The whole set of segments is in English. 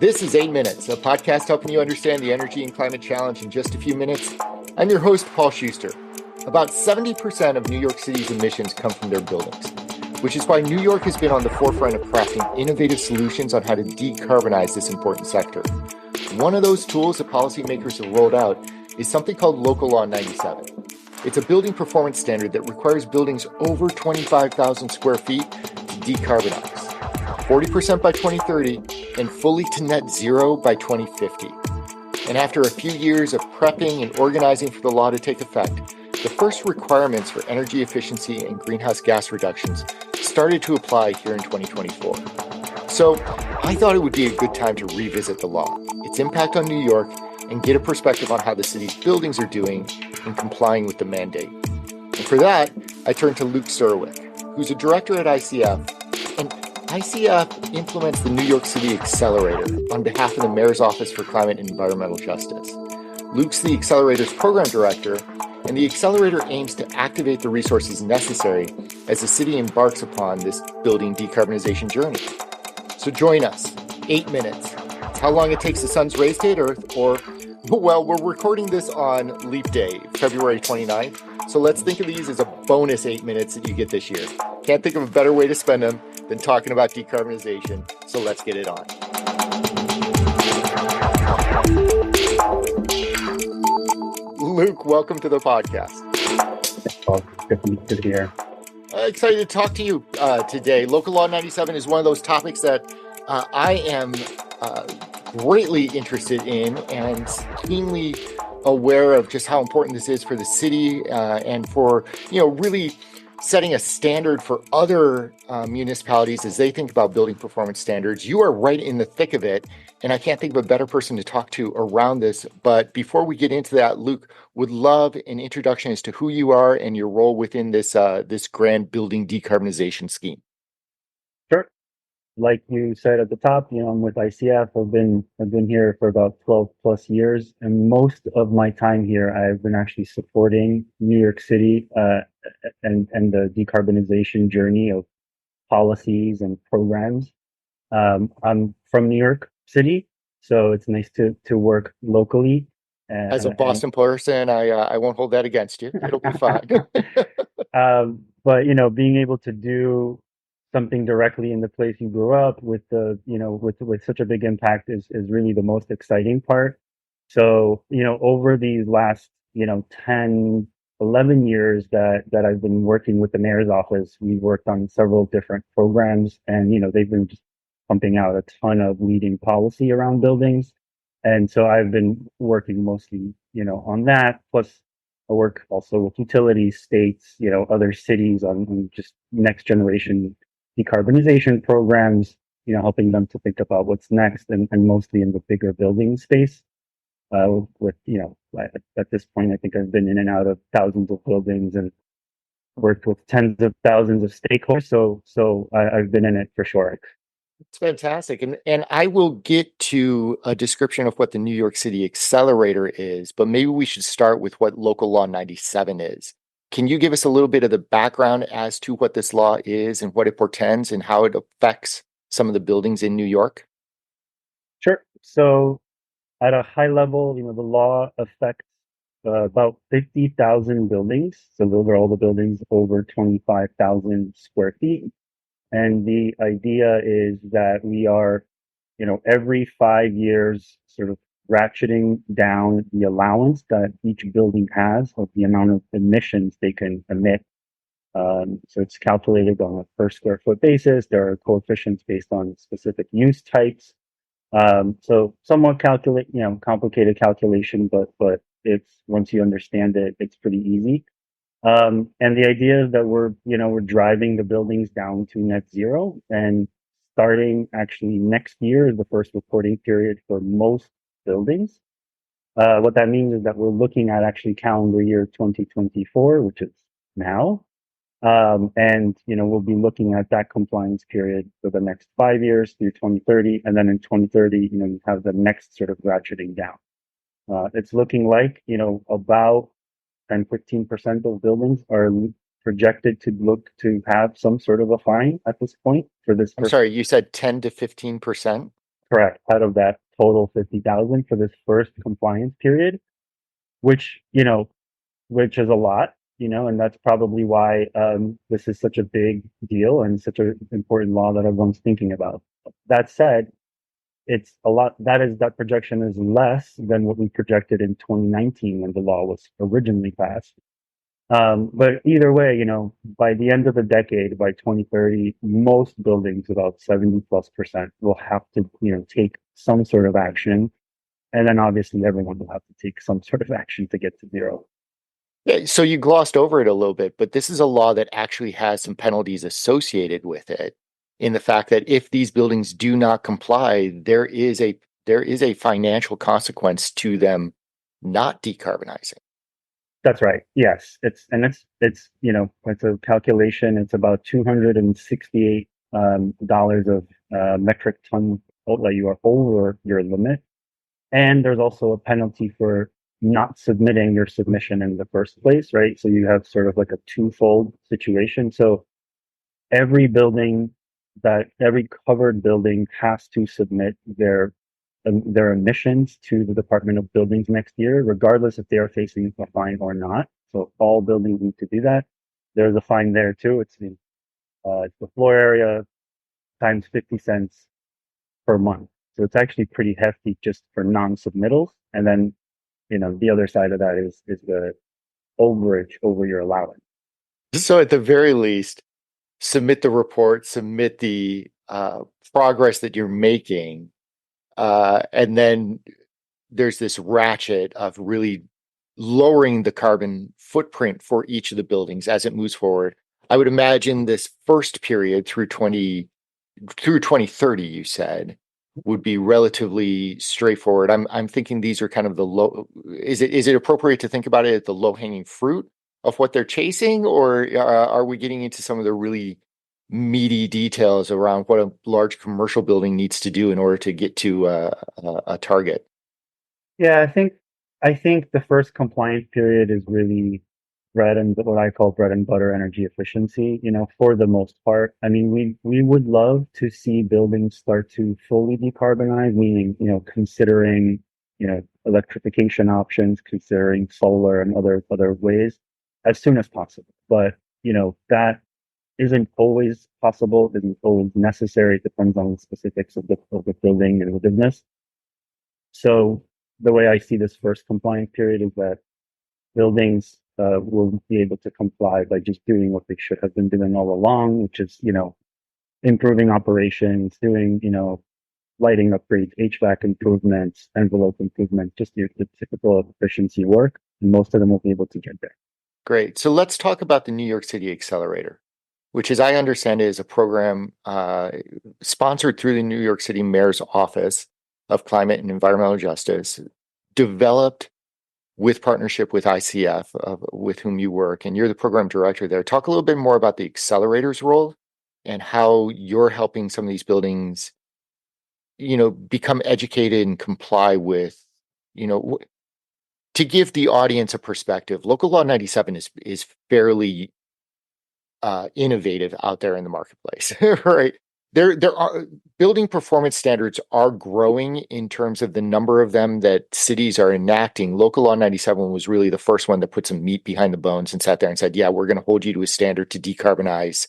This is 8 Minutes, a podcast helping you understand the energy and climate challenge in just a few minutes. I'm your host, Paul Schuster. About 70% of New York City's emissions come from their buildings, which is why New York has been on the forefront of crafting innovative solutions on how to decarbonize this important sector. One of those tools that policymakers have rolled out is something called Local Law 97. It's a building performance standard that requires buildings over 25,000 square feet to decarbonize, 40% by 2030, and fully to net zero by 2050. And after a few years of prepping and organizing for the law to take effect, the first requirements for energy efficiency and greenhouse gas reductions started to apply here in 2024. So I thought it would be a good time to revisit the law, its impact on New York, and get a perspective on how the city's buildings are doing in complying with the mandate. And for that, I turned to Luke Surowiec, who's a director at ICF. And ICF implements the New York City Accelerator on behalf of the Mayor's Office for Climate and Environmental Justice. Luke's the Accelerator's program director, and the Accelerator aims to activate the resources necessary as the city embarks upon this building decarbonization journey. So join us, 8 minutes. It's how long it takes the sun's rays to hit Earth, well, we're recording this on Leap Day, February 29th. So let's think of these as a bonus 8 minutes that you get this year. Can't think of a better way to spend them than talking about decarbonization. So let's get it on. Luke, welcome to the podcast. Good to be here. Excited to talk to you today. Local Law 97 is one of those topics that I am greatly interested in and keenly aware of just how important this is for the city and for, really setting a standard for other municipalities as they think about building performance standards. You are right in the thick of it, and I can't think of a better person to talk to around this. But before we get into that, Luke, would love an introduction as to who you are and your role within this grand building decarbonization scheme. Sure. Like you said at the top, I'm with ICF. I've been here for about 12 plus years, and most of my time here, I've been actually supporting New York City and the decarbonization journey of policies and programs. I'm from New York City, so it's nice to work locally. As a Boston person, I won't hold that against you. It'll be fine. But being able to do something directly in the place you grew up with with such a big impact is really the most exciting part. So, over these last, 10, 11 years that I've been working with the mayor's office, we've worked on several different programs, and, they've been just pumping out a ton of leading policy around buildings. And so I've been working mostly, on that. Plus I work also with utilities, states, other cities on just next generation decarbonization programs, helping them to think about what's next, and mostly in the bigger building space. With, at this point, I think I've been in and out of thousands of buildings and worked with tens of thousands of stakeholders. So I've been in it for sure. It's fantastic. And I will get to a description of what the New York City Accelerator is, but maybe we should start with what Local Law 97 is. Can you give us a little bit of the background as to what this law is and what it portends and how it affects some of the buildings in New York? Sure. So at a high level, the law affects about 50,000 buildings. So those are all the buildings over 25,000 square feet. And the idea is that we are, every 5 years sort of ratcheting down the allowance that each building has of the amount of emissions they can emit. So it's calculated on a per square foot basis. There are coefficients based on specific use types. So somewhat complicated calculation, but it's, once you understand it, it's pretty easy. And the idea is that we're driving the buildings down to net zero, and starting actually next year is the first reporting period for most buildings. What that means is that we're looking at actually calendar year 2024, which is now. And, we'll be looking at that compliance period for the next 5 years through 2030. And then in 2030, you have the next sort of ratcheting down. It's looking like, about 10-15% of buildings are projected to look to have some sort of a fine at this point for this. I'm sorry, you said 10 to 15%? Correct. Out of that total 50,000 for this first compliance period, which, which is a lot, and that's probably why this is such a big deal and such an important law that everyone's thinking about. That said, it's a lot. That projection is less than what we projected in 2019 when the law was originally passed. But either way, by the end of the decade, by 2030, most buildings, about 70+%, will have to, take some sort of action. And then obviously everyone will have to take some sort of action to get to zero. Yeah, so you glossed over it a little bit, but this is a law that actually has some penalties associated with it, in the fact that if these buildings do not comply, there is a financial consequence to them not decarbonizing. That's right. Yes, it's a calculation. It's about $268 dollars of metric ton that you are over your limit, and there's also a penalty for not submitting your submission in the first place, right? So you have sort of like a twofold situation. So every covered building has to submit their emissions to the Department of Buildings next year, regardless if they are facing a fine or not. So all buildings need to do that. There's a fine there too. It's the floor area times 50 cents per month. So it's actually pretty hefty just for non-submittals. And then, the other side of that is the overage over your allowance. So at the very least, submit the report, submit the progress that you're making, and then there's this ratchet of really lowering the carbon footprint for each of the buildings as it moves forward. I would imagine this first period through 2030, you said, would be relatively straightforward. I'm thinking these are kind of the low. Is it appropriate to think about it as the low hanging fruit of what they're chasing, or are we getting into some of the really meaty details around what a large commercial building needs to do in order to get to a target? Yeah, I think the first compliance period is really what I call bread and butter energy efficiency, for the most part. I mean, we would love to see buildings start to fully decarbonize, meaning, considering, electrification options, considering solar and other ways as soon as possible. But, that isn't always possible, isn't always necessary. It depends on the specifics of the building and the business. So the way I see this first compliance period is that buildings will be able to comply by just doing what they should have been doing all along, which is, improving operations, doing, lighting upgrades, HVAC improvements, envelope improvement, just the typical efficiency work. And most of them will be able to get there. Great. So let's talk about the New York City Accelerator, which, as I understand it, is a program sponsored through the New York City Mayor's Office of Climate and Environmental Justice, developed with partnership with ICF, with whom you work, and you're the program director there. Talk a little bit more about the accelerator's role and how you're helping some of these buildings, become educated and comply with, to give the audience a perspective. Local Law 97 is fairly innovative out there in the marketplace, right? There are building performance standards are growing in terms of the number of them that cities are enacting. Local Law 97 was really the first one that put some meat behind the bones and sat there and said, yeah, we're going to hold you to a standard to decarbonize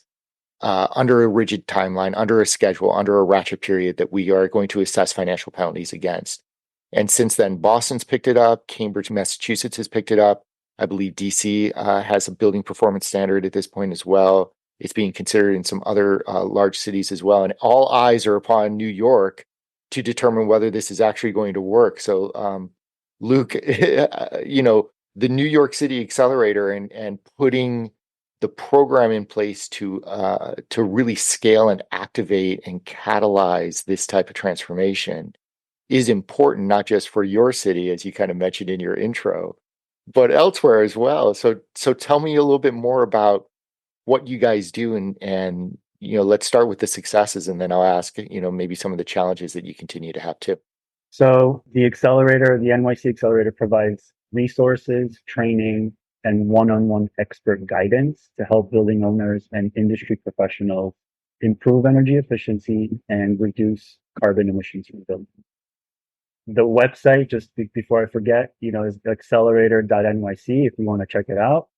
under a rigid timeline, under a schedule, under a ratchet period that we are going to assess financial penalties against. And since then, Boston's picked it up. Cambridge, Massachusetts has picked it up. I believe DC has a building performance standard at this point as well. It's being considered in some other large cities as well. And all eyes are upon New York to determine whether this is actually going to work. So, Luke, the New York City Accelerator and putting the program in place to really scale and activate and catalyze this type of transformation is important, not just for your city, as you kind of mentioned in your intro, but elsewhere as well. So tell me a little bit more about what you guys do, and let's start with the successes, and then I'll ask maybe some of the challenges that you continue to have too. So the NYC Accelerator provides resources, training, and one-on-one expert guidance to help building owners and industry professionals improve energy efficiency and reduce carbon emissions from buildings. The website, just before I forget, is accelerator.nyc if you want to check it out.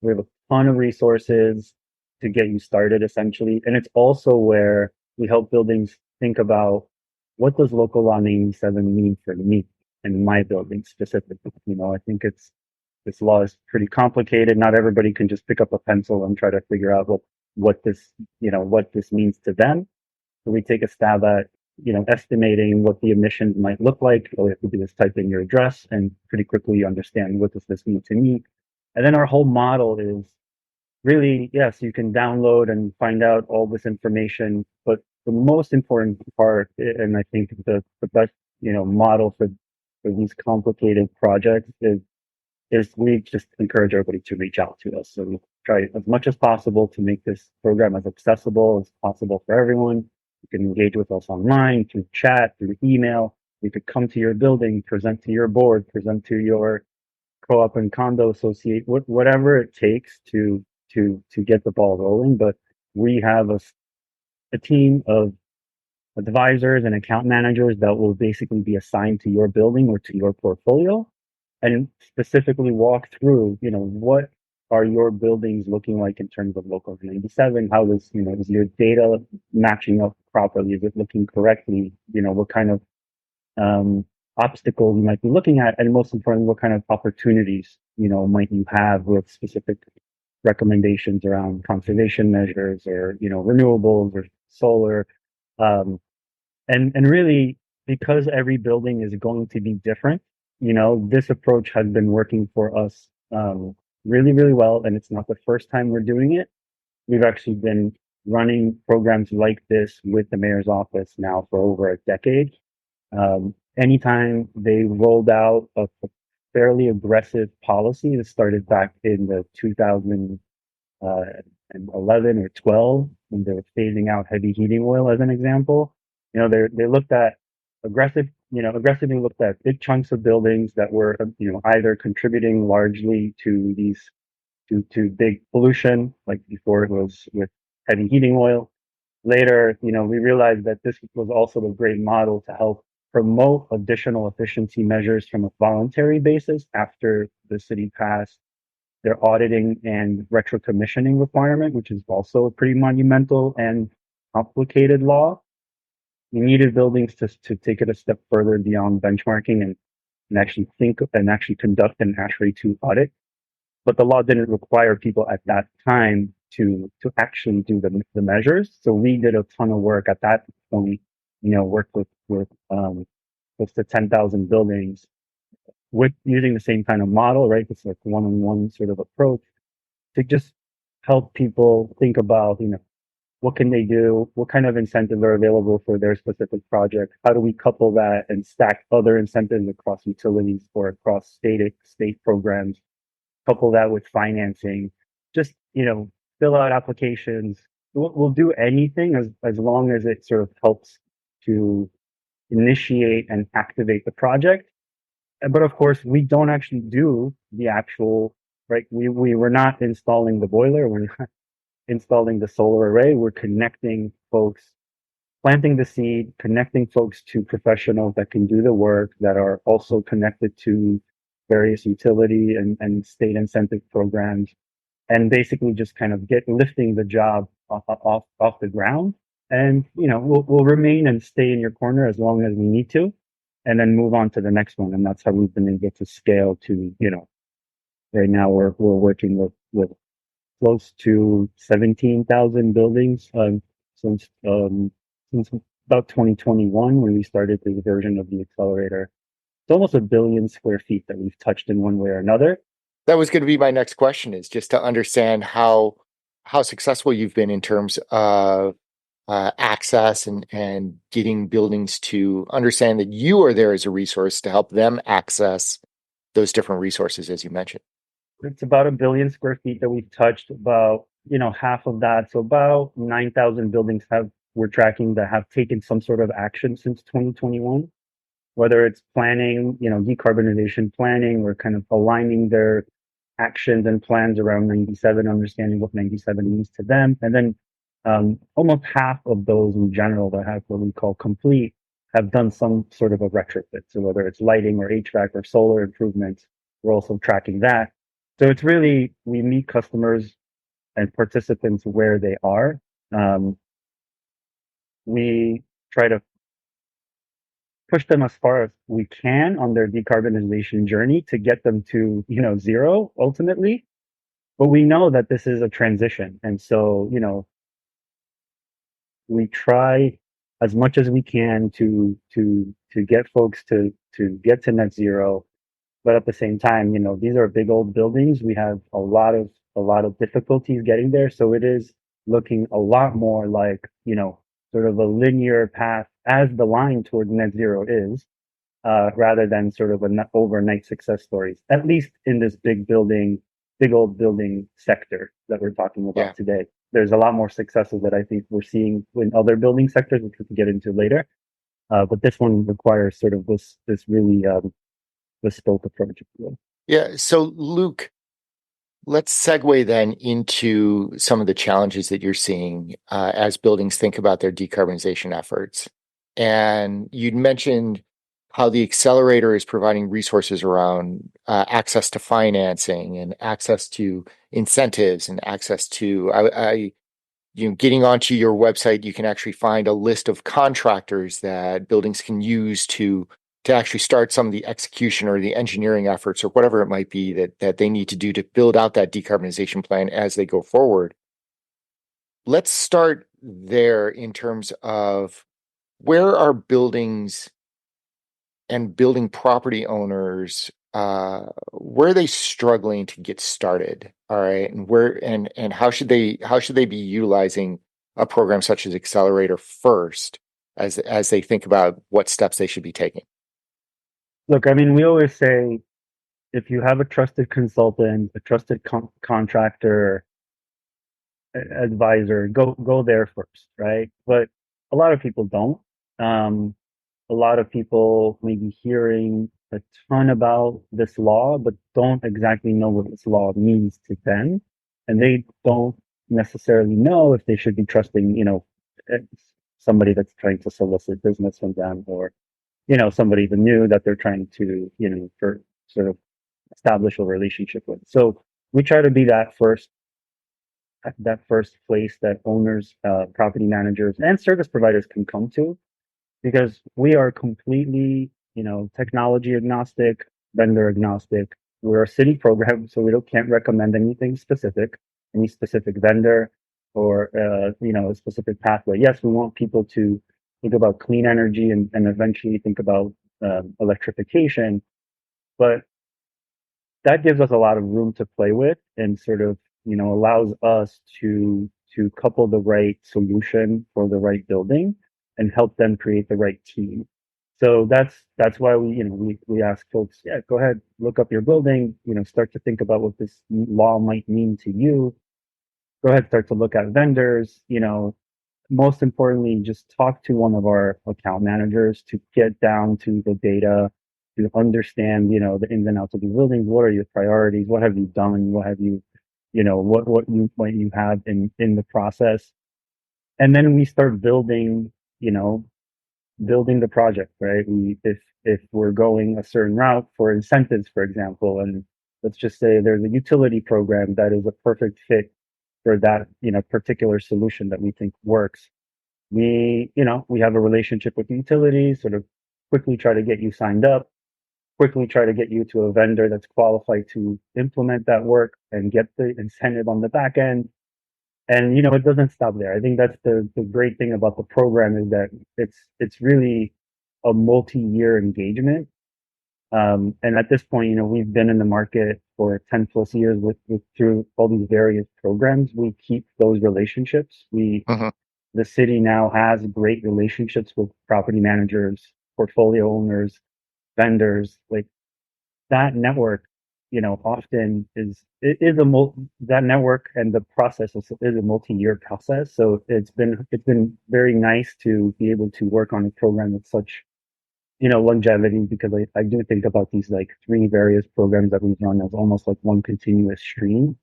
We have a ton of resources to get you started, essentially. And it's also where we help buildings think about what does local law 97 mean for me and my building specifically. I think this law is pretty complicated. Not everybody can just pick up a pencil and try to figure out what this means to them. So we take a stab at estimating what the emissions might look like. All you have to do is type in your address, and pretty quickly you understand what does this mean to me. And then our whole model is really, yes, you can download and find out all this information, but the most important part, and I think the best model for these complicated projects is we just encourage everybody to reach out to us. So we try as much as possible to make this program as accessible as possible for everyone. You can engage with us online, through chat, through email. You could come to your building, present to your board, present to your co-op and condo associate, whatever it takes to get the ball rolling. But we have a team of advisors and account managers that will basically be assigned to your building or to your portfolio, and specifically walk through, what are your buildings looking like in terms of local 97? How is your data matching up properly? Is it looking correctly? What kind of obstacles you might be looking at, and most importantly, what kind of opportunities might you have with specific recommendations around conservation measures or renewables or solar, and really, because every building is going to be different, this approach has been working for us really, really well, and it's not the first time we're doing it. We've actually been running programs like this with the mayor's office now for over a decade. Anytime they rolled out a fairly aggressive policy that started back in the 2011 or 12, when they were phasing out heavy heating oil as an example. They looked at aggressively looked at big chunks of buildings that were, either contributing largely to to big pollution, like before it was with heavy heating oil. Later, we realized that this was also a great model to help promote additional efficiency measures from a voluntary basis after the city passed their auditing and retro commissioning requirement, which is also a pretty monumental and complicated law. We needed buildings to take it a step further beyond benchmarking and actually conduct an ASHRAE-2 audit. But the law didn't require people at that time to actually do the measures. So we did a ton of work at that point, worked with close to 10,000 buildings with using the same kind of model, right? It's like one-on-one sort of approach to just help people think about, what can they do? What kind of incentives are available for their specific project? How do we couple that and stack other incentives across utilities or across state programs? Couple that with financing, just, fill out applications. We'll do anything as long as it sort of helps to initiate and activate the project. But of course, we don't actually do the actual, right? We're not installing the boiler. We're not installing the solar array. We're connecting folks, planting the seed, connecting folks to professionals that can do the work, that are also connected to various utility and state incentive programs, and basically just kind of lifting the job off the ground. And we'll remain and stay in your corner as long as we need to, and then move on to the next one. And that's how we've been able to scale to, right now we're working with close to 17,000 buildings since about 2021, when we started this version of the accelerator. It's almost 1 billion square feet that we've touched in one way or another. That was going to be my next question, is just to understand how successful you've been in terms of access and getting buildings to understand that you are there as a resource to help them access those different resources, as you mentioned. It's about 1 billion square feet that we've touched. About, half of that. So about 9,000 buildings we're tracking that have taken some sort of action since 2021, whether it's planning, decarbonization planning, or kind of aligning their actions and plans around 97, understanding what 97 means to them. And then almost half of those in general that have what we call complete have done some sort of a retrofit. So whether it's lighting or HVAC or solar improvements, we're also tracking that. So it's really, we meet customers and participants where they are. Um, we try to push them as far as we can on their decarbonization journey to get them to, zero ultimately. But we know that this is a transition. And so, we try as much as we can to get folks to get to net zero. But at the same time, these are big old buildings. We have a lot of difficulties getting there. So it is looking a lot more like, sort of a linear path as the line toward net zero is, rather than sort of an overnight success stories, at least in this big old building sector that we're talking Yeah. about today. There's a lot more successes that I think we're seeing in other building sectors, which we can get into later. But this one requires sort of this really bespoke approach, if you will. Yeah. So, Luke, let's segue then into some of the challenges that you're seeing as buildings think about their decarbonization efforts. And you'd mentioned how the accelerator is providing resources around access to financing and access to incentives and access to, getting onto your website, you can actually find a list of contractors that buildings can use to actually start some of the execution or the engineering efforts or whatever it might be that they need to do to build out that decarbonization plan as they go forward. Let's start there in terms of where are buildings and building property owners, where are they struggling to get started? All right. And how should they be utilizing a program such as Accelerator first as they think about what steps they should be taking? Look, I mean, we always say if you have a trusted consultant, a trusted contractor, advisor, go there first, right? But a lot of people don't. Um, a lot of people may be hearing a ton about this law, but don't exactly know what this law means to them, and they don't necessarily know if they should be trusting, eh, somebody that's trying to solicit business from them, or somebody even new that they're trying to, for sort of establish a relationship with. So we try to be that first place that owners, property managers, and service providers can come to, because we are completely, technology agnostic, vendor agnostic. We're a city program, so can't recommend any specific vendor, or a specific pathway. Yes, we want people to think about clean energy and eventually think about electrification, but that gives us a lot of room to play with, and sort of, allows us to couple the right solution for the right building and help them create the right team. So that's why we ask folks, yeah, go ahead, look up your building, start to think about what this law might mean to you. Go ahead, start to look at vendors, most importantly, just talk to one of our account managers to get down to the data, to understand, the ins and outs of the buildings. What are your priorities? What have you done? What have you, what you have in the process? And then we start building the project, right? If we're going a certain route for incentives, for example, and let's just say there's a utility program that is a perfect fit for that, particular solution that we think works. We have a relationship with utilities, sort of quickly try to get you signed up, quickly try to get you to a vendor that's qualified to implement that work and get the incentive on the back end. And it doesn't stop there. I think that's the great thing about the program, is that it's really a multi-year engagement. And at this point, we've been in the market for 10 plus years with through all these various programs. We keep those relationships. Mhm. The city now has great relationships with property managers, portfolio owners, vendors. Like, that network, often that network and the process is a multi-year process. So it's been very nice to be able to work on a program with such, longevity, because I do think about these like three various programs that we've run as almost like one continuous stream,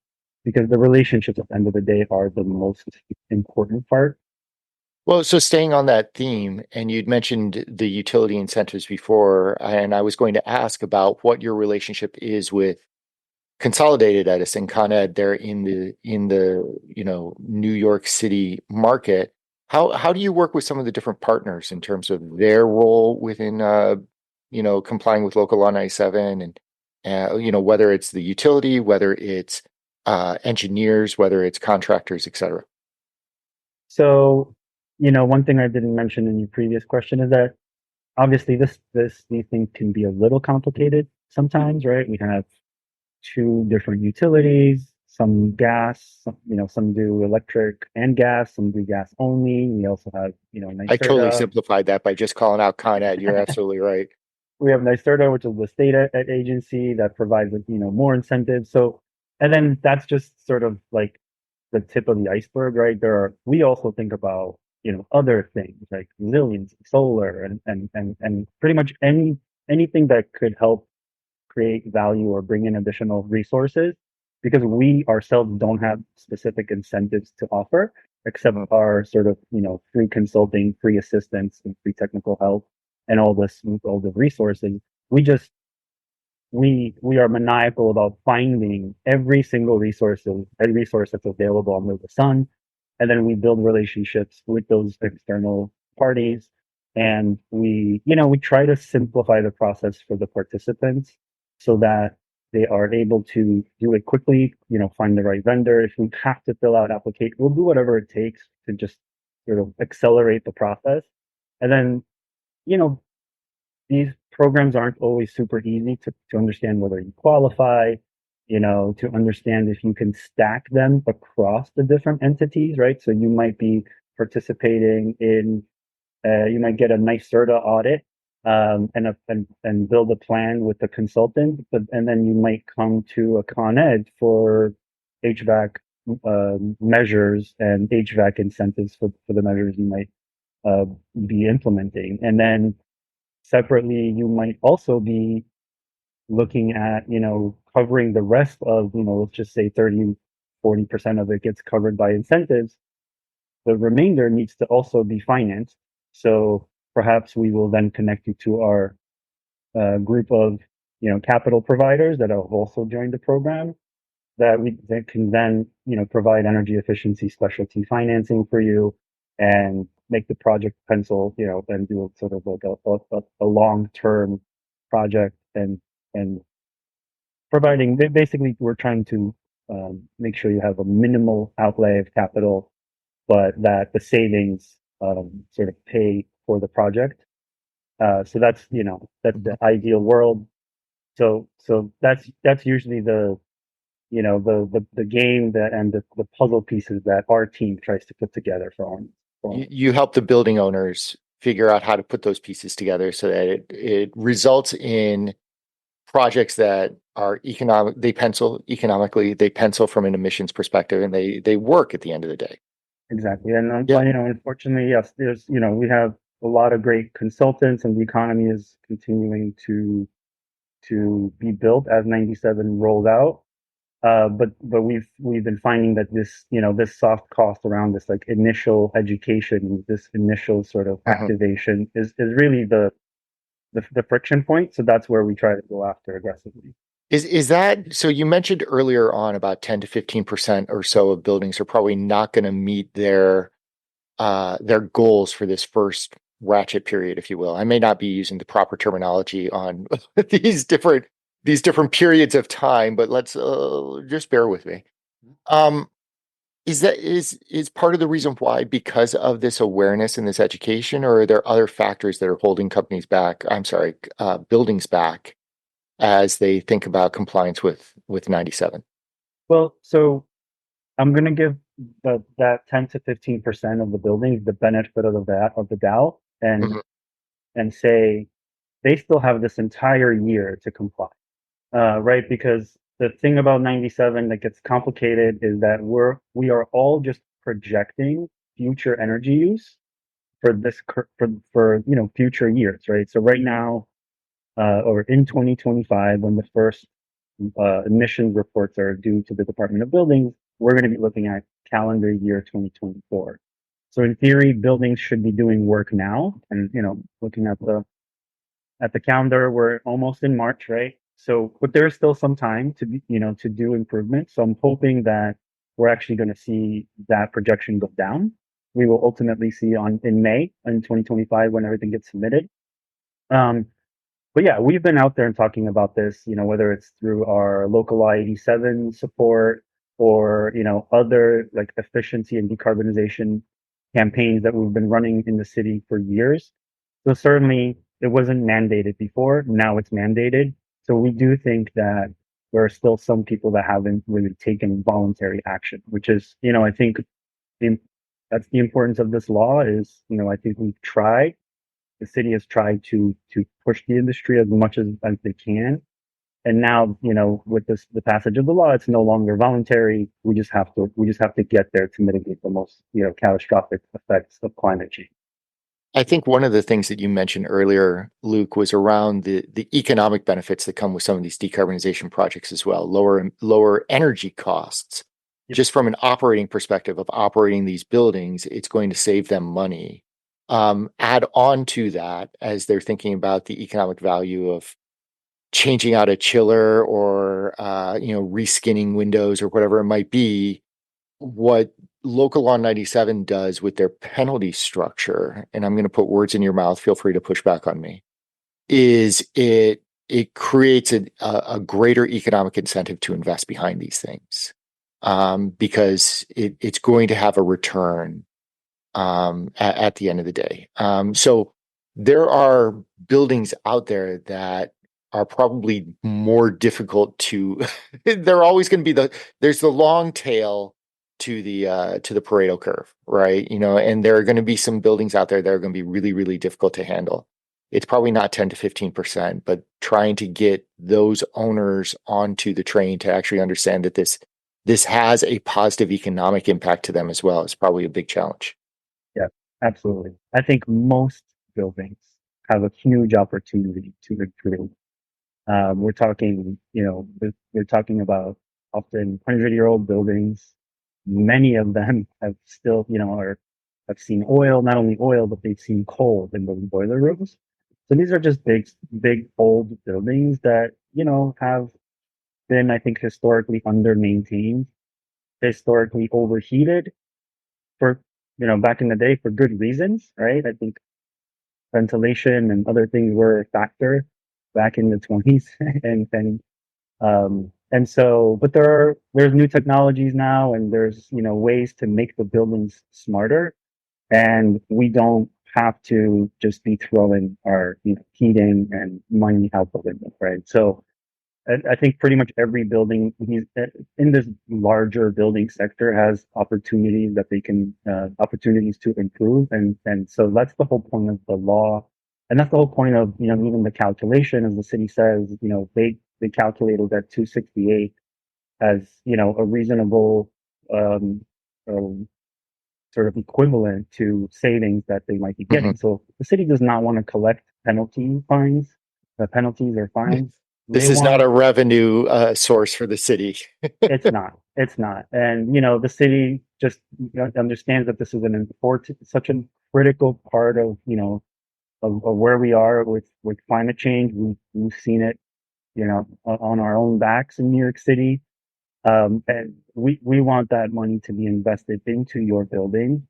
because the relationships at the end of the day are the most important part. Well, so staying on that theme, and you'd mentioned the utility incentives before, and I was going to ask about what your relationship is with Consolidated Edison, Con Ed, there in the New York City market. How do you work with some of the different partners in terms of their role within complying with local law 97 and whether it's the utility, whether it's engineers, whether it's contractors, et cetera. So, one thing I didn't mention in your previous question is that obviously these things can be a little complicated sometimes, right? We have two different utilities, some gas, some do electric and gas, some do gas only. We also have, I totally NYSERDA. simplified that by just calling out Con Ed. You're absolutely right. We have NYSERDA, which is the state agency that provides, more incentives. So, and then that's just sort of like the tip of the iceberg, right? We also think about, other things like resilience, solar, and pretty much anything that could help create value or bring in additional resources, because we ourselves don't have specific incentives to offer except Mhm. our sort of, free consulting, free assistance, and free technical help, and all the resources. We just we are maniacal about finding every resource that's available under the sun, and then we build relationships with those external parties, and we try to simplify the process for the participants so that they are able to do it quickly, find the right vendor. If we have to fill out application, we'll do whatever it takes to just sort of accelerate the process. And then, you know these programs aren't always super easy to understand whether you qualify, to understand if you can stack them across the different entities, right? So you might be participating in, you might get a nice CERTA audit, and build a plan with the consultant, and then you might come to a Con Ed for HVAC measures and HVAC incentives for the measures you might uh, be implementing. And then separately, you might also be looking at, covering the rest of, let's just say 30-40% of it gets covered by incentives. The remainder needs to also be financed. So perhaps we will then connect you to our group of, capital providers that have also joined the program, that can then, provide energy efficiency specialty financing for you and make the project pencil, and do sort of like a long-term project, and providing, basically we're trying to make sure you have a minimal outlay of capital, but that the savings sort of pay for the project. So that's Mhm. the ideal world. So that's usually the game that, and the puzzle pieces that our team tries to put together for. You help the building owners figure out how to put those pieces together so that it results in projects that are economic, they pencil economically, they pencil from an emissions perspective, and they work at the end of the day. Exactly. And Yeah. unfortunately, yes, we have a lot of great consultants, and the economy is continuing to be built as 97 rolls out. But we've been finding that this soft cost around this, like, initial education, this initial sort of Uh-huh. activation is really the friction point. So that's where we try to go after aggressively. Is that so? You mentioned earlier on about 10 to 15% or so of buildings are probably not going to meet their goals for this first ratchet period, if you will. I may not be using the proper terminology on these different these different periods of time, but let's just bear with me. Um, is part of the reason why because of this awareness and this education, or are there other factors that are holding companies back? I'm sorry, buildings back as they think about compliance with 97. Well, so I'm going to give that 10 to 15% of the buildings the benefit of the doubt, Mhm. and say they still have this entire year to comply, right? Because the thing about 97 that gets complicated is that we are all just projecting future energy use for future years, right? So right now, or in 2025, when the first emission reports are due to the Department of Buildings, we're going to be looking at calendar year 2024. So in theory, buildings should be doing work now. And, looking at the calendar, we're almost in March, right? So, but there's still some time to be, to do improvements. So I'm hoping that we're actually going to see that projection go down. We will ultimately see on in May in 2025 when everything gets submitted. Um, but yeah, we've been out there and talking about this, whether it's through our local I-87 support or, other like efficiency and decarbonization campaigns that we've been running in the city for years. So certainly it wasn't mandated before. Now it's mandated. So we do think that there are still some people that haven't really taken voluntary action, which is, I think the, that's the importance of this law is, I think we've tried the city has tried to push the industry as much as they can. And now, with the passage of the law, it's no longer voluntary. We just have to get there to mitigate the most, catastrophic effects of climate change. I think one of the things that you mentioned earlier, Luke, was around the economic benefits that come with some of these decarbonization projects as well. Lower energy costs. Yep. Just from an operating perspective of operating these buildings, it's going to save them money. Add on to that as they're thinking about the economic value of changing out a chiller or reskinning windows or whatever it might be. What Local Law 97 does with their penalty structure, and I'm going to put words in your mouth, feel free to push back on me, is it creates a greater economic incentive to invest behind these things, because it's going to have a return at the end of the day. So there are buildings out there that are probably more difficult to. They're always going to be there's the long tail to the Pareto curve, right? And there are going to be some buildings out there that are going to be really, really difficult to handle. It's probably not 10 to 15%, but trying to get those owners onto the train to actually understand that this has a positive economic impact to them as well is probably a big challenge. Yeah, absolutely. I think most buildings have a huge opportunity to improve. We're talking, we're talking about often 100-year-old buildings. Many of them have still, have seen oil, not only oil, but they've seen coal in the boiler rooms. So these are just big old buildings that, have been, I think, historically under maintained, historically overheated for, back in the day for good reasons, right? I think ventilation and other things were a factor back in the 20s and so, but there's new technologies now, and there's ways to make the buildings smarter, and we don't have to just be throwing our heating and money out the window, right? So I think pretty much every building in this larger building sector has opportunities that they can opportunities to improve, and so that's the whole point of the law, and that's the whole point of even the calculation, as the city says, they calculated that 268 as a reasonable um, um, sort of equivalent to savings that they might be getting. So the city does not want to collect penalties or fines. They This is not want a revenue source for the city. it's not, and the city just understands that this is an important, such a critical part of of where we are with climate change. We've seen it on our own backs in New York City. And we want that money to be invested into your building.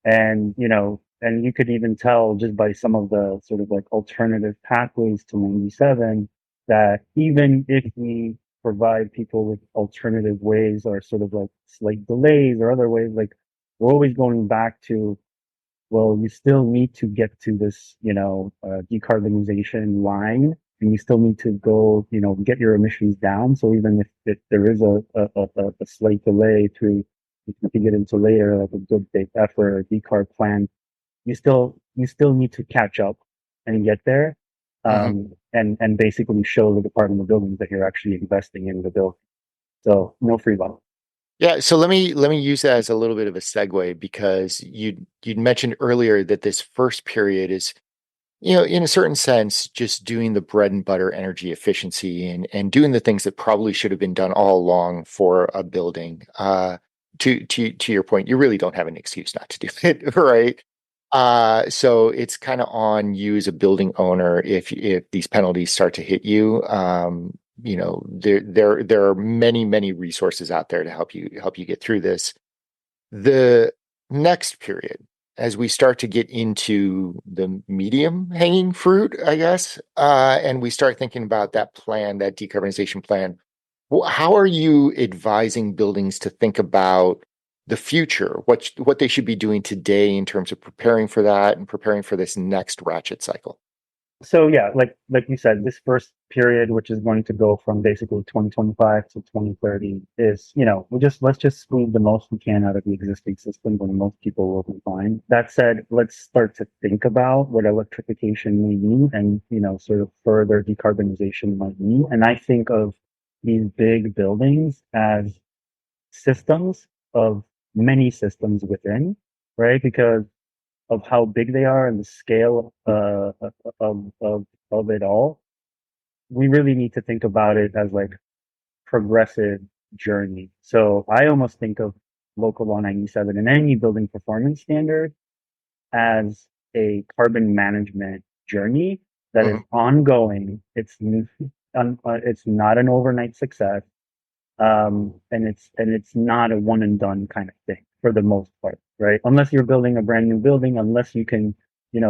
And, and you could even tell just by some of the sort of like alternative pathways to 97 that even if we provide people with alternative ways or sort of like slight delays or other ways, like we're always going back to, well, you still need to get to this, decarbonization line, and you still need to go, get your emissions down. So even if there is a slight delay to, we can get into later, like a good big effort or decarb plan, you still need to catch up and get there. Mhm. And basically show the Department of Buildings that you're actually investing in the building. So no free lunch. Yeah, so let me use that as a little bit of a segue because you'd mentioned earlier that this first period is, in a certain sense, just doing the bread and butter energy efficiency and doing the things that probably should have been done all along for a building. to your point, you really don't have an excuse not to do it, right? So it's kind of on you as a building owner if these penalties start to hit you. There are many resources out there to help you get through this. The next period, as we start to get into the medium hanging fruit, I guess, and we start thinking about that plan, that decarbonization plan, how are you advising buildings to think about the future, what they should be doing today in terms of preparing for that and preparing for this next ratchet cycle? So yeah, like you said, this first period, which is going to go from basically 2025 to 2030, is let's just squeeze the most we can out of the existing system, and most people will be fine. That said, let's start to think about what electrification may mean, and sort of further decarbonization might mean. And I think of these big buildings as systems of many systems within, right? Because of how big they are and the scale of it all, we really need to think about it as like progressive journey. So I almost think of local law 97 and any building performance standard as a carbon management journey that is Mhm. ongoing. It's not an overnight success, and it's not a one and done kind of thing for the most part, right? Unless you're building a brand new building, unless you can,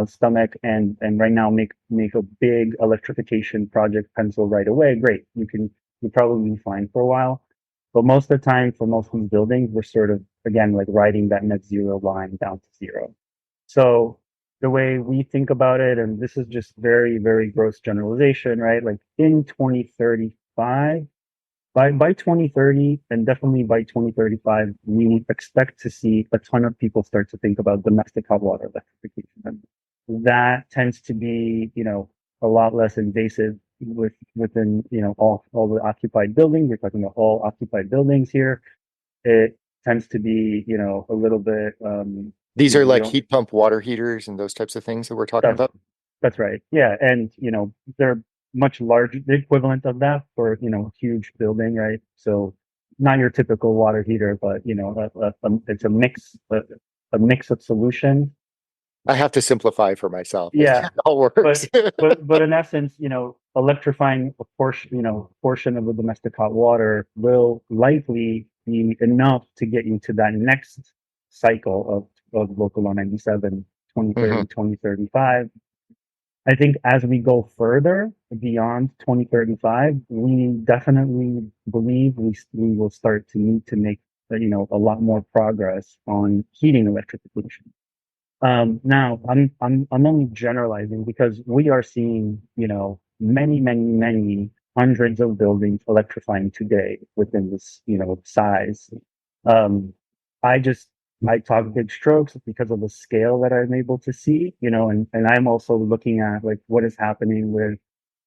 stomach and right now make a big electrification project pencil right away. Great, you probably be fine for a while. But most of the time, for most of these buildings, we're sort of again like riding that net zero line down to zero. So the way we think about it, and this is just very, very gross generalization, right? Like in 2035, by 2030 and definitely by 2035, we expect to see a ton of people start to think about domestic hot water electrification. And that tends to be, a lot less invasive within, all the occupied buildings. We're talking about all occupied buildings here. It tends to be, a little bit, These are we like don't, heat pump water heaters and those types of things that we're talking that's about. That's right. Yeah. And, they're much larger, the equivalent of that for, a huge building, right? So not your typical water heater, but, it's a mix of solution. I have to simplify for myself, but Yeah. it all works. But, but in essence, electrifying portion of the domestic hot water will likely be enough to get you to that next cycle of local law 97, 2030, Mhm. 2035. I think as we go further beyond 2035, we definitely believe we will start to need to make a lot more progress on heating electrification. Now, I'm only generalizing because we are seeing many hundreds of buildings electrifying today within this size. Um, I just I talk big strokes because of the scale that I'm able to see, and I'm also looking at like what is happening with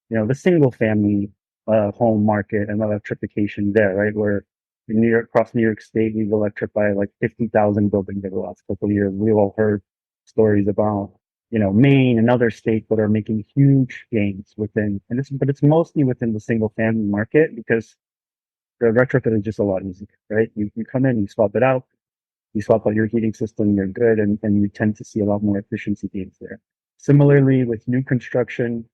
the single family home market and electrification there, right? Where in across New York State, we've electrified like 50,000 buildings in the last couple of years. We've all heard stories about, Maine and other states that are making huge gains within, but it's mostly within the single family market because the retrofit is just a lot easier, right? You come in, you swap out your heating system, you're good, and you tend to see a lot more efficiency gains there. Similarly, with new construction,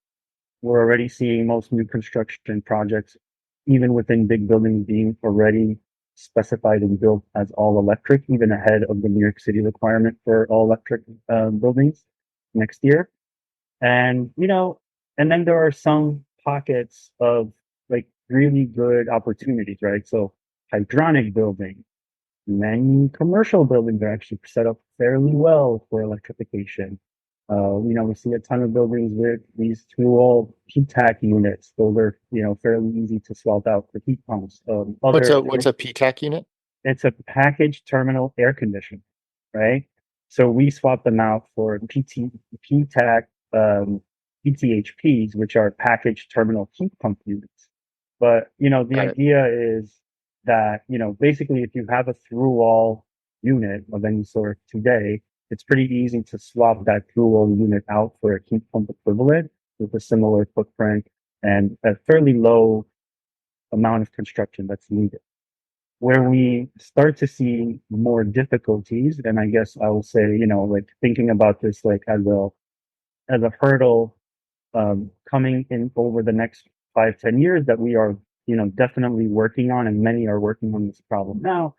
we're already seeing most new construction projects, even within big buildings, being already specified and built as all electric, even ahead of the New York City requirement for all electric buildings next year. And, and then there are some pockets of like really good opportunities, right? So hydronic buildings, many commercial buildings are actually set up fairly well for electrification. We see a ton of buildings with these two-wall PTAC units. Those are, fairly easy to swap out for heat pumps. What's a PTAC unit? It's a package terminal air conditioner, right? So we swap them out for PTAC, PTHPs, which are package terminal heat pump units. But, the Got it. idea is that, basically if you have a through wall unit of any sort today, it's pretty easy to swap that through wall unit out for a heat pump equivalent with a similar footprint and a fairly low amount of construction that's needed. Where we start to see more difficulties, and I guess I will say, like thinking about this like as a hurdle coming in over the next 5, 10 years that we are, definitely working on, and many are working on this problem now.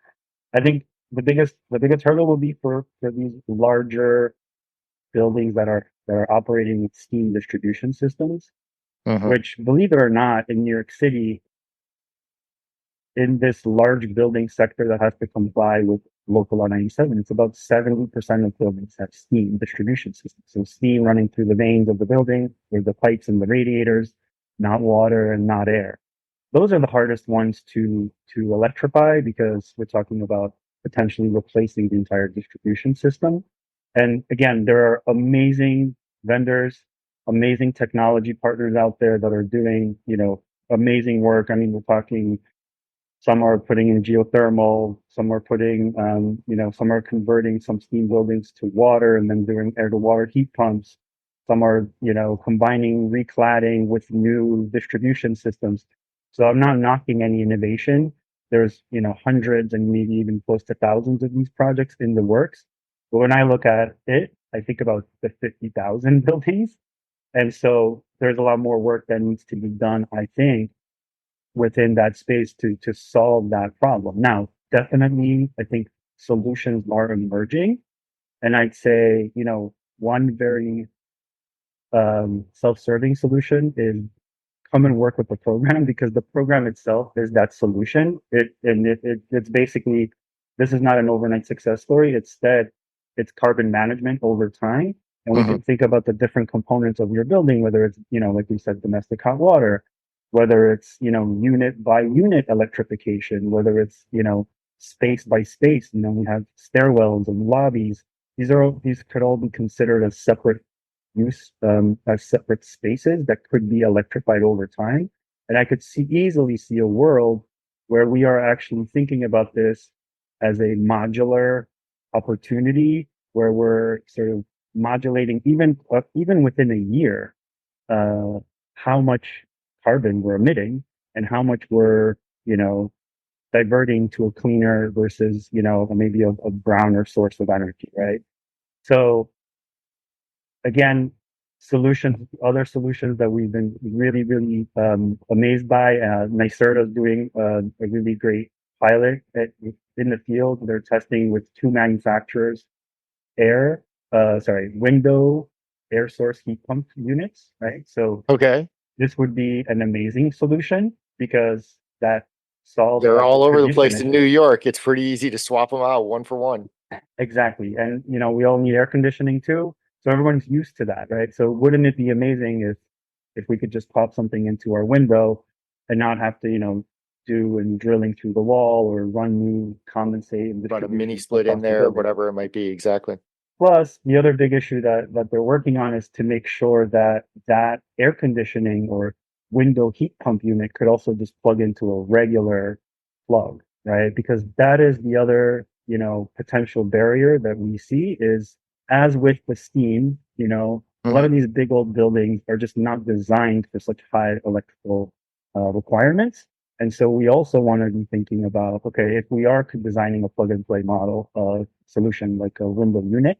I think the biggest hurdle will be for these larger buildings that are operating with steam distribution systems, Hmm. which, believe it or not, in New York City, in this large building sector that has to comply with local law 97, it's about 70% of buildings have steam distribution systems. So steam running through the veins of the building, or the pipes and the radiators, not water and not air. Those are the hardest ones to electrify, because we're talking about potentially replacing the entire distribution system. And again, there are amazing vendors, amazing technology partners out there that are doing, amazing work. I mean, we're talking, some are putting in geothermal, some are some are converting some steam buildings to water and then doing air to water heat pumps. Some are, combining recladding with new distribution systems. So I'm not knocking any innovation. There's, hundreds and maybe even close to thousands of these projects in the works. But when I look at it, I think about the 50,000 buildings. And so there's a lot more work that needs to be done, I think, within that space to solve that problem. Now, definitely, I think solutions are emerging, and I'd say, one very self-serving solution is come and work with the program, because the program itself is that solution. It's basically, this is not an overnight success story. Instead, it's carbon management over time. And we Hmm. can think about the different components of your building, whether it's, like we said, domestic hot water, whether it's, unit by unit electrification, whether it's, space by space, we have stairwells and lobbies. These could all be considered as separate use, as separate spaces that could be electrified over time. And I could easily see a world where we are actually thinking about this as a modular opportunity, where we're sort of modulating, even within a year, uh, how much carbon we're emitting and how much we're, you know, diverting to a cleaner versus, maybe a browner source of energy, right? So again, other solutions that we've been really, really amazed by. NYSERDA is doing a really great pilot in the field. They're testing with two manufacturers, window air source heat pump units, right? So Okay. this would be an amazing solution, because that solves They're that all over the distribution place in New issue. York. It's pretty easy to swap them out one for one. Exactly. And, we all need air conditioning too. So everyone's used to that, right? So wouldn't it be amazing if we could just pop something into our window and not have to, do and drilling through the wall or run new condensate and Run a mini distribution split in across the there, building. whatever it might be. Exactly. Plus, the other big issue that they're working on is to make sure that air conditioning or window heat pump unit could also just plug into a regular plug, right? Because that is the other, potential barrier that we see is, as with the steam, a lot Hmm. of these big old buildings are just not designed for such high electrical requirements. And so we also want to be thinking about, okay, if we are designing a plug and play model solution like a window unit,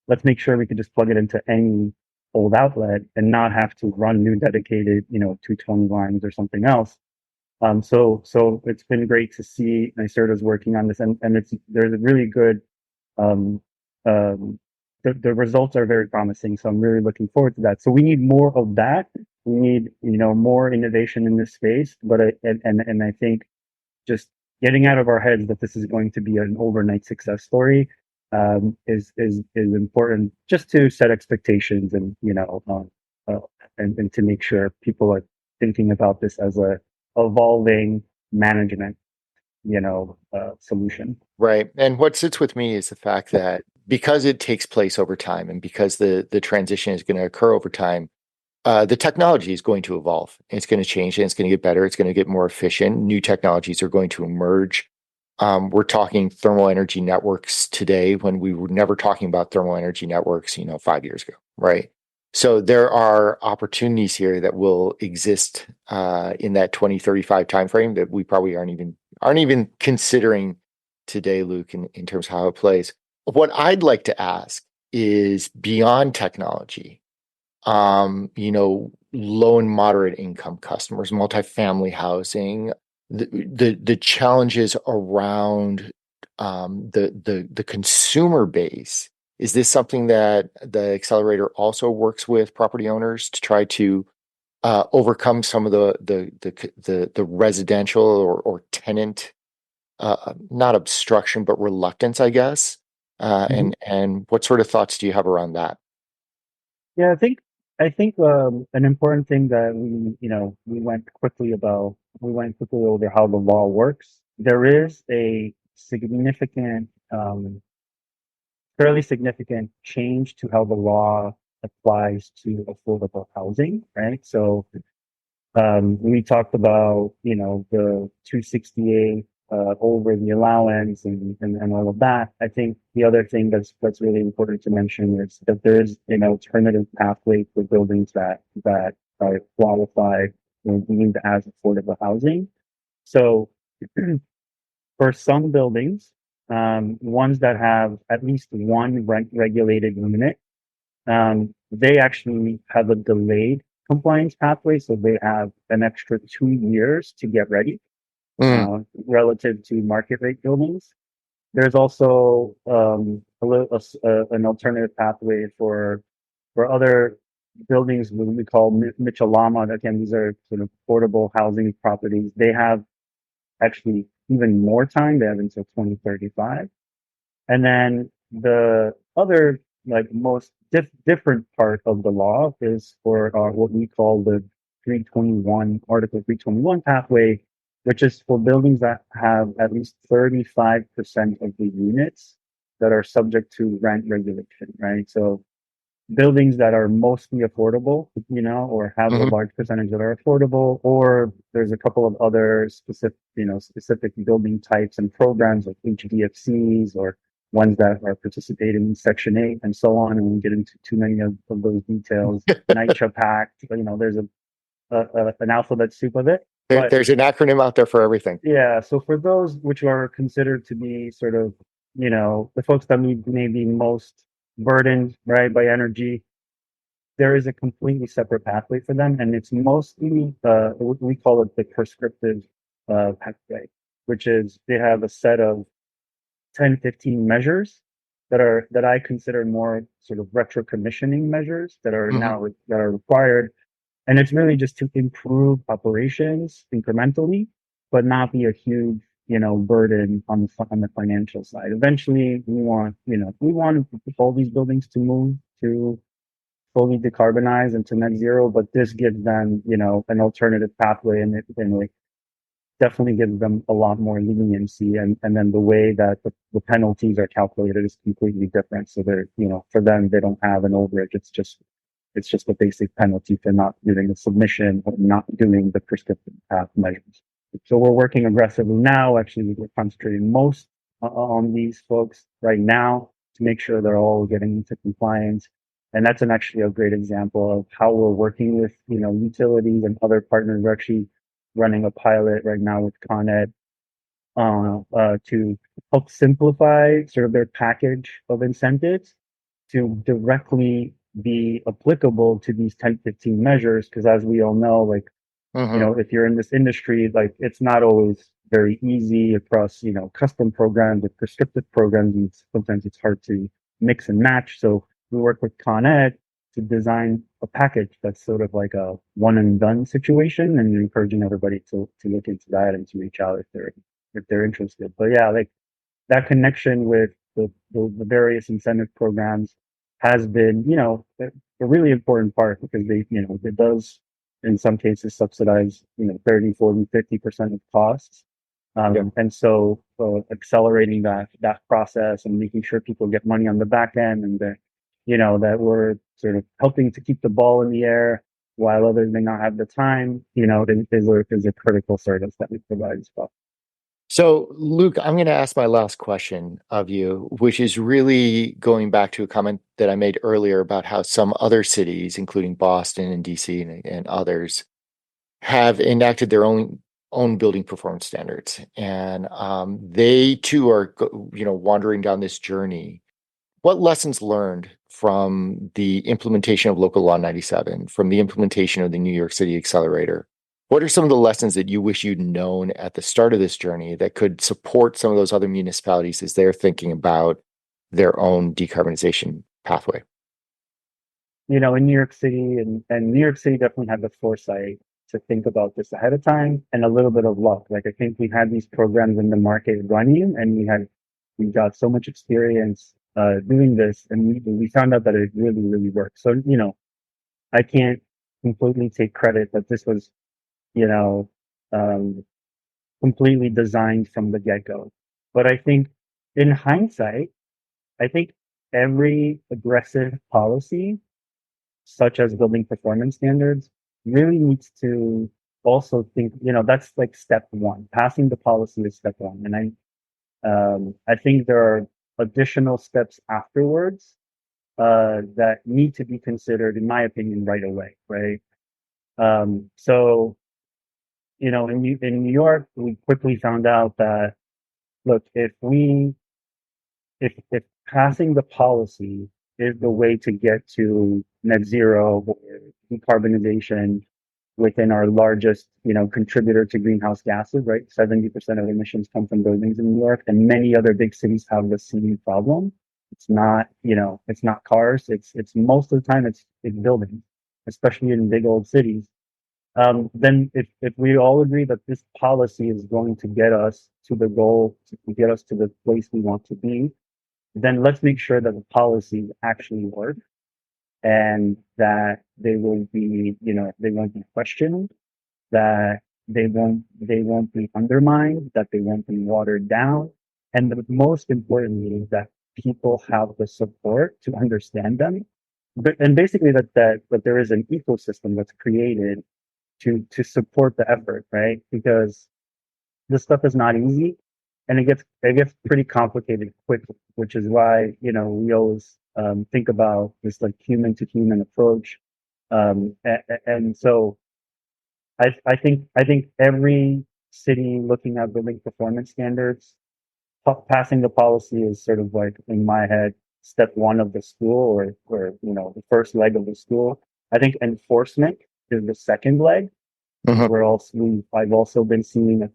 let's make sure we can just plug it into any old outlet and not have to run new dedicated, 220 lines or something else. So it's been great to see NYSERDA's working on this, and there's a really good, um, um, the results are very promising. So I'm really looking forward to that. So we need more of that. We need, more innovation in this space. But I think just getting out of our heads that this is going to be an overnight success story is important, just to set expectations, and and to make sure people are thinking about this as a evolving management solution. Right. And what sits with me is the fact that because it takes place over time and because the transition is going to occur over time, the technology is going to evolve. It's going to change and it's going to get better. It's going to get more efficient. New technologies are going to emerge. We're talking thermal energy networks today when we were never talking about thermal energy networks, 5 years ago, right? So there are opportunities here that will exist in that 2035 timeframe that we probably aren't even aren't even considering today, Luke, in terms of how it plays. What I'd like to ask is beyond technology, low and moderate income customers, multifamily housing, the challenges around the consumer base. Is this something that the accelerator also works with property owners to try to overcome some of the residential or tenant not obstruction but reluctance, I guess? Mhm. And what sort of thoughts do you have around that? Yeah, I think an important thing that we went quickly over how the law works. There is a fairly significant change to how the law applies to affordable housing, right? So we talked about, the 268 over the allowance and all of that. I think the other thing that's really important to mention is that there is an alternative pathway for buildings that are qualified and deemed as affordable housing. So for some buildings, ones that have at least one rent regulated unit, they actually have a delayed compliance pathway, so they have an extra 2 years to get ready Mm, relative to market rate buildings. There's also an alternative pathway for other buildings what we call Michelama. Again, these are sort of affordable housing properties. They have actually even more time. They have until 2035. And then the other, like most different part of the law is for what we call the 321, Article 321 pathway, which is for buildings that have at least 35% of the units that are subject to rent regulation, right? So buildings that are mostly affordable, or have a mhm. large percentage that are affordable, or there's a couple of other specific building types and programs like HDFCs or ones that are participating in Section 8 and so on. And we get into too many of those details. NYCHA Pact, there's an alphabet soup of it. But There's an acronym out there for everything. yeah, so for those which are considered to be sort of, the folks that may be most burdened, right, by energy, there is a completely separate pathway for them, and it's mostly we call it the prescriptive pathway, which is they have a set of 10, 15 measures that I consider more sort of retro commissioning measures Mhm. that are required, and it's really just to improve operations incrementally, but not be a huge, burden on on the financial side. Eventually, we want all these buildings to move to fully decarbonize and to net zero, but this gives them, an alternative pathway, and it definitely gives them a lot more leniency. And then the way that the penalties are calculated is completely different. So they're, for them, they don't have an overage. It's just a basic penalty for not doing the submission or not doing the prescriptive path measures. So we're working aggressively now. Actually, we're concentrating most on these folks right now to make sure they're all getting into compliance. And that's actually a great example of how we're working with, utilities and other partners. We're actually running a pilot right now with Con Ed to help simplify sort of their package of incentives to directly be applicable to these 10, 15 measures. Because as we all know, like, Mhm. if you're in this industry, like it's not always very easy across, custom programs with prescriptive programs. And sometimes it's hard to mix and match. So we work with Con Ed to design a package that's sort of like a one and done situation, and encouraging everybody to look into that and to reach out if they're interested. But yeah, like that connection with the various incentive programs has been, a really important part because it does in some cases subsidize, 30, 40, 50% of costs. Yeah. And so accelerating that process and making sure people get money on the back end, and that, that we're sort of helping to keep the ball in the air while others may not have the time, is a critical service that we provide as well. So, Luke, I'm going to ask my last question of you, which is really going back to a comment that I made earlier about how some other cities, including Boston and DC and others, have enacted their own building performance standards, and they too are, wandering down this journey. What lessons learned from the implementation of Local Law 97, from the implementation of the New York City Accelerator? What are some of the lessons that you wish you'd known at the start of this journey that could support some of those other municipalities as they're thinking about their own decarbonization pathway? In New York City, and New York City definitely had the foresight to think about this ahead of time and a little bit of luck. Like I think we had these programs in the market running, and we got so much experience doing this, and we found out that it really, really worked. So I can't completely take credit that this was you know um, completely designed from the get go. But I think in hindsight, I think every aggressive policy such as building performance standards really needs to also think, that's like step one. Passing the policy is step one. And I think there are additional steps afterwards that need to be considered, in my opinion, right away, right? So, in New York, we quickly found out that, look, if passing the policy is the way to get to net zero or decarbonization within our largest, contributor to greenhouse gases, right? 70% of emissions come from buildings in New York, and many other big cities have the same problem. It's not cars. It's most of the time it's buildings, especially in big old cities. Then if we all agree that this policy is going to get us to the goal, to get us to the place we want to be, then let's make sure that the policies actually work and that they won't be questioned, that they won't be undermined, that they won't be watered down. And the most importantly is that people have the support to understand them. And basically that there is an ecosystem that's created to support the effort, right? Because this stuff is not easy and it gets pretty complicated quickly, which is why we always think about this like human to human approach. And so I think every city looking at building performance standards, passing the policy is sort of like in my head step one of the stool, or the first leg of the stool. I think enforcement is the second leg. Mhm. I've also been seeing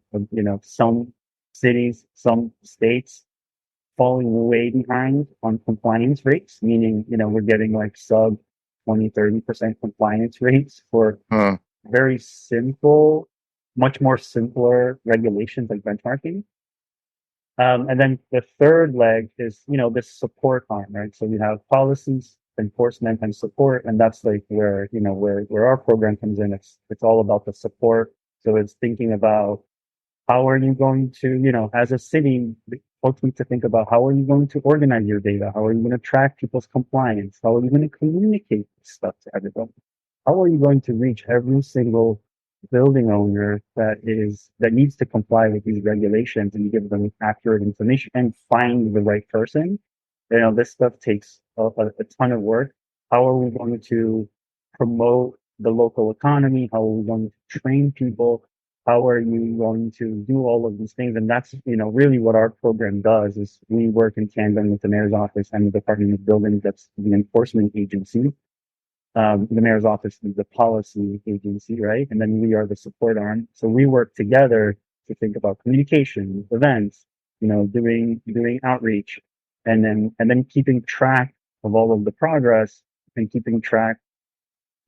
some cities, some states falling way behind on compliance rates, meaning we're getting like sub 20-30% compliance rates for Mm. very simple, much more simpler regulations like benchmarking. And then the third leg is, this support arm, right? So we have policies, enforcement, and support, and that's like where our program comes in. It's all about the support. So it's thinking about how are you going to, as a city, folks need to think about how are you going to organize your data? How are you going to track people's compliance? How are you going to communicate this stuff to everyone? How are you going to reach every single building owner that needs to comply with these regulations and give them accurate information and find the right person? This stuff takes a ton of work. How are we going to promote the local economy? How are we going to train people? How are you going to do all of these things? And that's, really what our program does is we work in tandem with the mayor's office and the Department of Buildings. That's the enforcement agency. The mayor's office is the policy agency, right? And then we are the support arm. So we work together to think about communication, events, doing outreach, and then keeping track of all of the progress and keeping track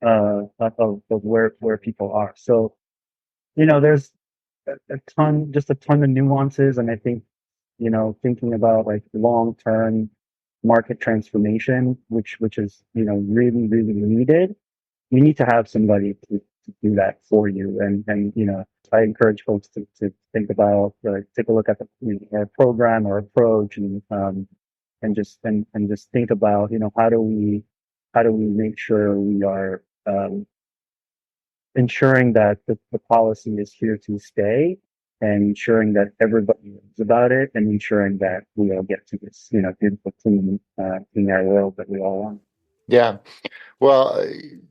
of where people are. So there's a ton of nuances, and I think thinking about like long term market transformation, which is really really needed. You need to have somebody to do that for you, and I encourage folks to think about take a look at our program or approach, and just think about how do we make sure we are ensuring that the policy is here to stay, and ensuring that everybody knows about it, and ensuring that we all get to this beautiful clean air world that we all want. Yeah. Well,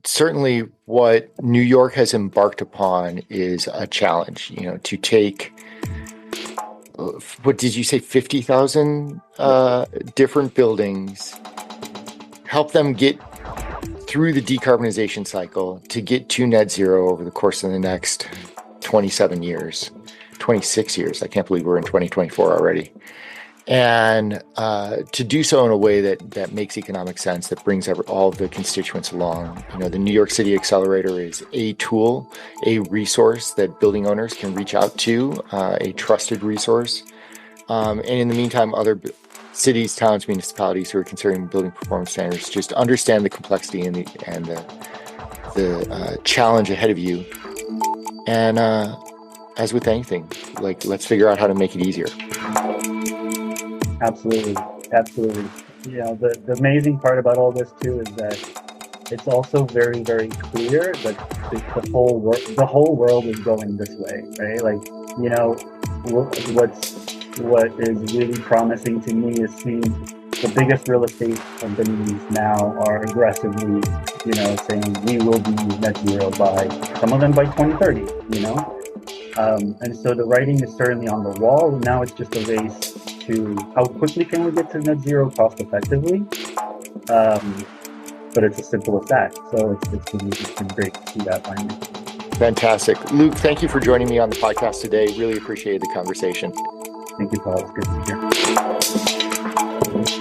certainly what New York has embarked upon is a challenge, to take, what did you say, 50,000 different buildings, help them get through the decarbonization cycle to get to net zero over the course of the next 27 years, 26 years. I can't believe we're in 2024 already. And to do so in a way that makes economic sense, that brings all of the constituents along. The New York City Accelerator is a tool, a resource that building owners can reach out to, a trusted resource. And in the meantime, other cities, towns, municipalities who are considering building performance standards just understand the complexity and the challenge ahead of you. And as with anything, let's figure out how to make it easier. Absolutely. The amazing part about all this too is that it's also very, very clear that the whole world is going this way, right? What is really promising to me is seeing the biggest real estate companies now are aggressively, saying we will be net zero by, some of them by 2030, and so the writing is certainly on the wall. Now it's just a race to how quickly can we get to net zero cost effectively. But it's as simple as that. So it's been great to see that finally. Fantastic. Luke, thank you for joining me on the podcast today. Really appreciated the conversation. Thank you, Paul. It's good to be here.